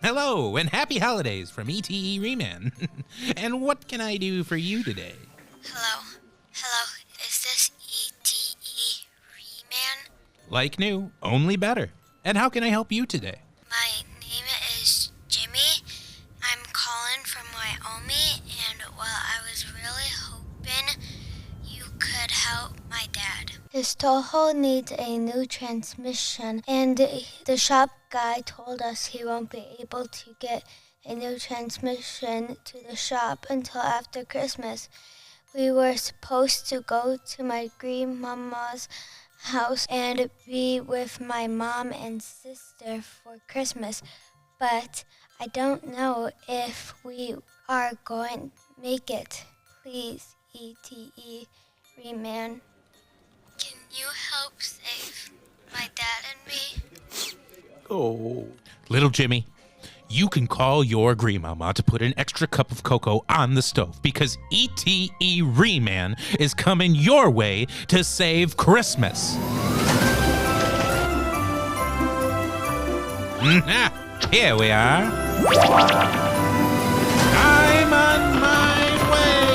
Hello, and happy holidays from ETE Reman. And what can I do for you today? Hello, is this ETE Reman? Like new, only better. And how can I help you today? My name is Jimmy. I'm calling from Wyoming, and I was really hoping you could help my dad. His Toho needs a new transmission, and the shop guy told us he won't be able to get a new transmission to the shop until after Christmas. We were supposed to go to my grandmama's house and be with my mom and sister for Christmas, but I don't know if we are going to make it. Please, ETE Reman. Can you help save my dad and me? Oh. Little Jimmy, you can call your grandmama to put an extra cup of cocoa on the stove because ETE Reman is coming your way to save Christmas. Here we are. I'm on my way.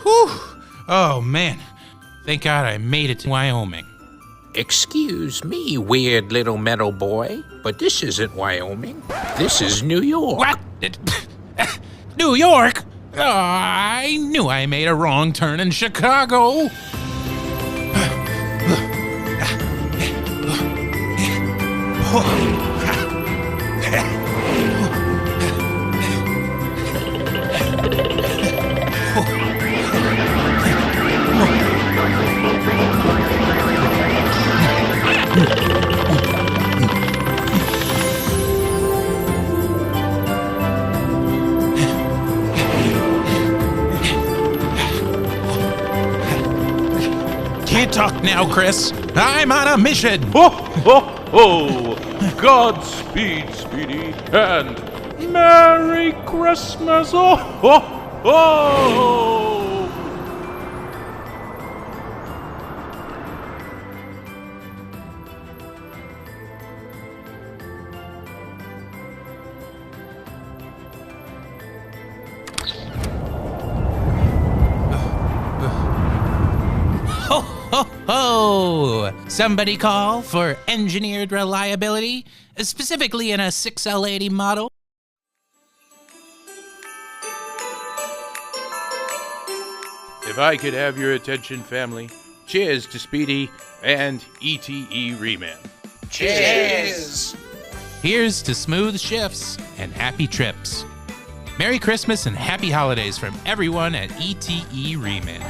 Whew. Oh, man. Thank God I made it to Wyoming. Excuse me, weird little metal boy, but this isn't Wyoming. This is New York. What? New York? Oh, I knew I made a wrong turn in Chicago. Can't talk now, Chris. I'm on a mission. Ho, ho, ho! Godspeed, Speedy, and Merry Christmas! Oh, ho, ho! Ho, ho, ho! Somebody call for engineered reliability, specifically in a 6L80 model. If I could have your attention, family, cheers to Speedy and ETE Reman. Cheers! Here's to smooth shifts and happy trips. Merry Christmas and happy holidays from everyone at ETE Reman.